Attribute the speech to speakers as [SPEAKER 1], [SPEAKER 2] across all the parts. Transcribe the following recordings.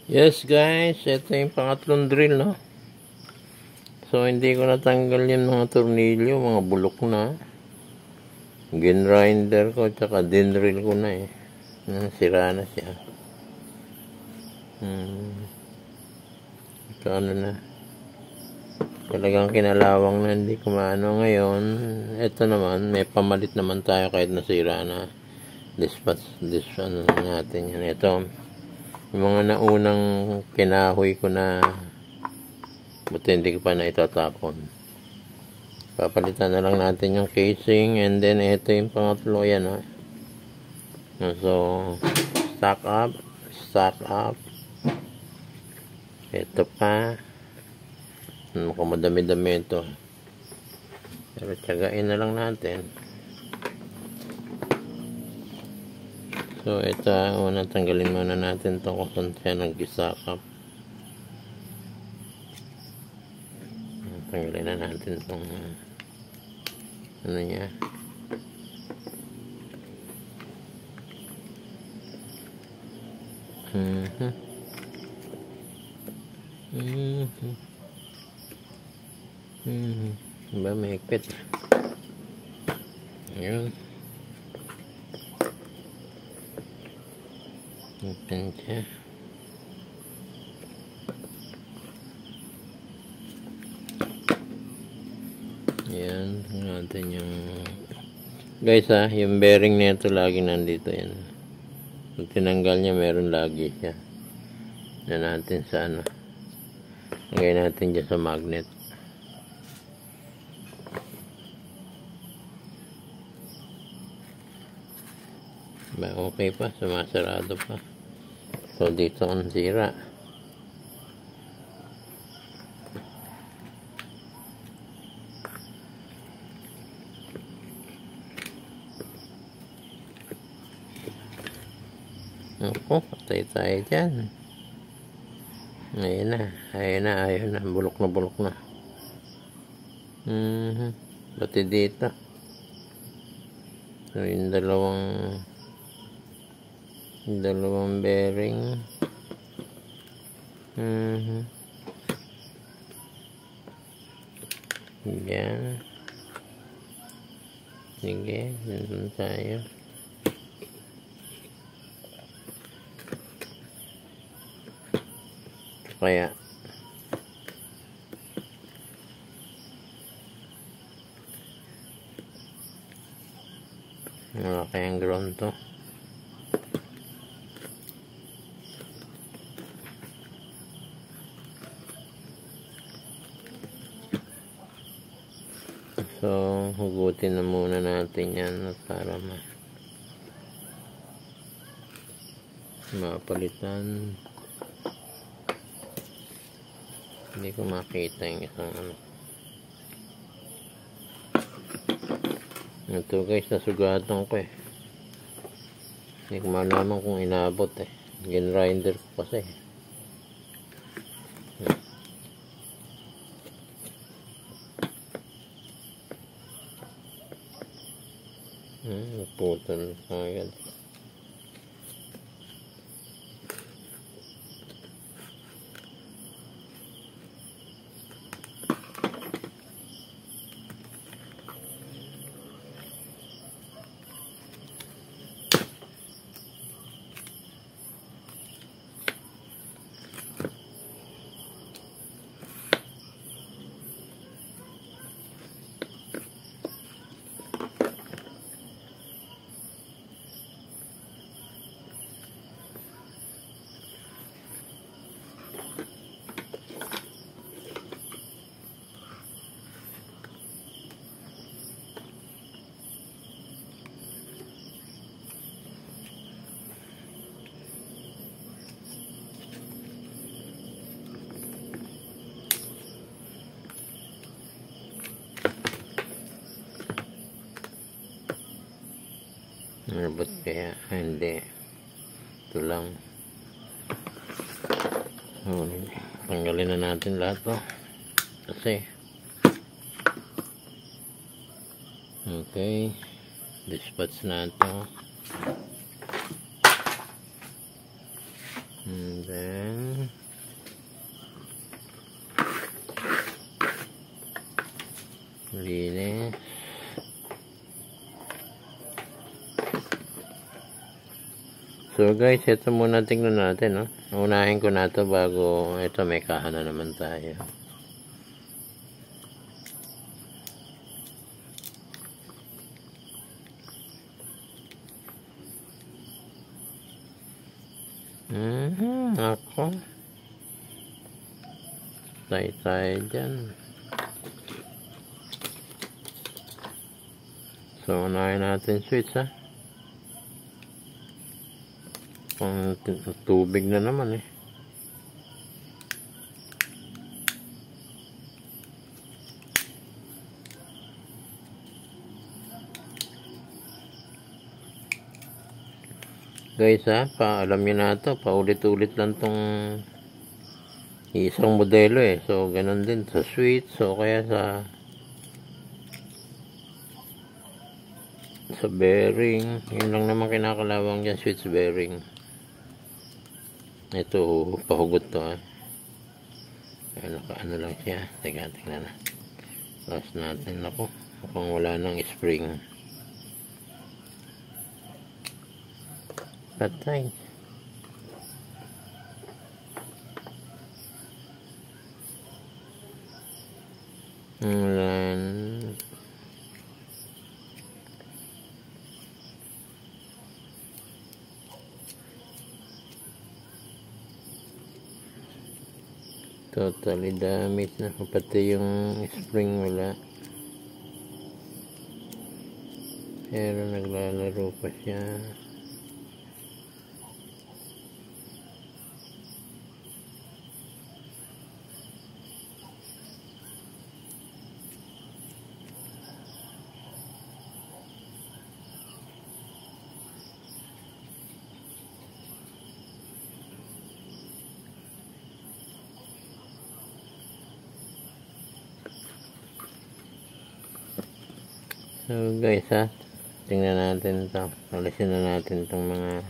[SPEAKER 1] Yes guys, ito yung pangatlong drill, no? So hindi ko natanggal yung mga tornilyo, mga bulok na. Ginrinder ko, tsaka dinrill ko na eh. Sira na siya. Ito ano na. Talagang kinalawang na hindi kumano ngayon. Ito naman, may pamalit naman tayo kahit nasira na. Ano natin yan. Ito, yung mga naunang kinahoy ko na buti hindi ko pa na itatapon. Papalitan na lang natin yung casing, and then ito yung pangatlo, yan ha. So stack up. Ito pa, mukhang madami-dami ito, pero tiyagain na lang natin. So ito, unang tanggalin muna natin ito kung saan siya nag-stack up. Tanggalin na natin itong ano niya. Ba, may higpit. Ayun. Open siya. Yan, natin yung guys yung bearing nito lagi nandito yan. Pag tinanggal niya, meron lagi siya. Na natin sa ano, lagay natin dyan sa magnet. Ba, okay pa, sumasarado pa. So dito ang sira. Ako, patay tayo dyan. Ayun na, bulok na. Pati dito. So yung dalawang bearing. Yan. Sige, dun tayo. Kaya malaki ang ground to. So hugutin na muna natin yan para mapalitan. Hindi ko makita yung isang ano. Ito guys, nasugatan ko eh. Hindi ko malaman kung inabot eh. Ginrinder ko kasi. Naputol agad. Ba't kaya? Hindi. Ito lang. Tanggalin na natin lahat to. Kasi okay, dispatch na ito. And then linis. So guys, ito muna tingnan natin, no? Unahin ko na ito bago ito may kaha na naman tayo. Ako. Tayo dyan. So, unahin natin switch, ha? Pang tubig na naman, eh. Guys, ha? Alam nyo na ito. Paulit-ulit lang tong isang modelo, eh. So, ganun din sa switch. So, kaya sa bearing. Yun lang naman kinakalawang dyan, switch bearing. Ito, pahugot to, ha. Ano lang siya. Teka, tingnan na. Last natin. Ako, mukhang wala nang spring. Patay. Totally damaged na. Pati yung spring wala. Pero naglalaro pa siya. So guys, ha, tingnan natin ito. Alisin na natin itong mga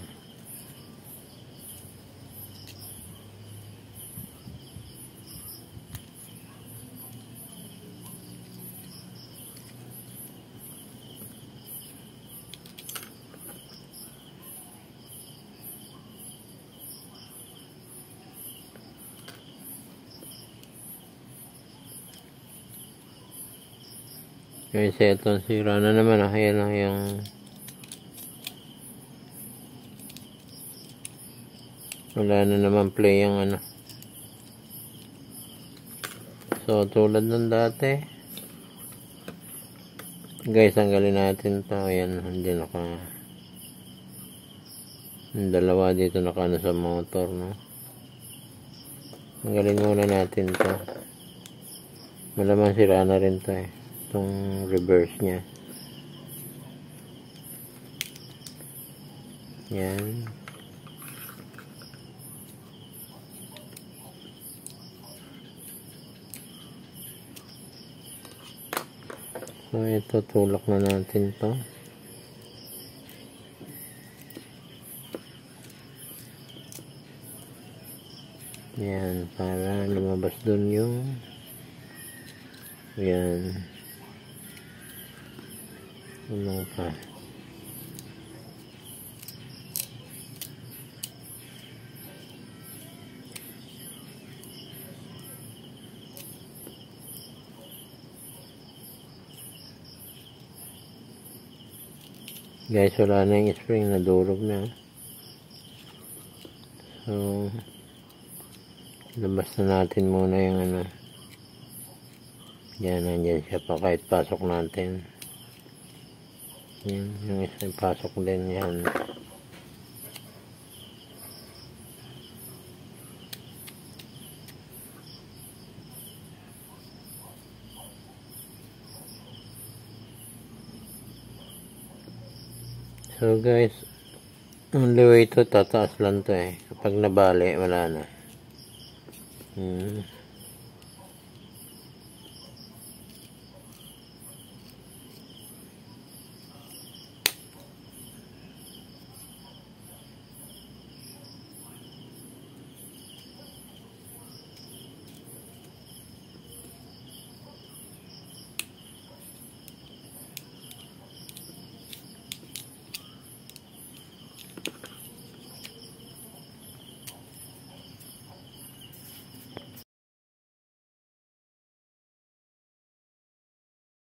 [SPEAKER 1] kasi itong sira na naman, ayan lang yung wala na naman play yung ano. So tulad ng dati guys, tanggalin natin to. Ayan, hindi yung dalawa dito nakano sa motor, no? Tanggalin muna natin to. Malamang sira na rin to, eh, itong reverse nya. Yan. So ito, tulak na natin to. Yan, para lumabas dun yung yan. Ano pa? Guys, wala na yung spring, nadurog na. So labas na natin muna yung ano. Yan, nandiyan siya pa kahit pasok natin. Yan, yung isang pasok din yan. So guys, only way to tataas lang to, eh. Kapag nabali, wala na.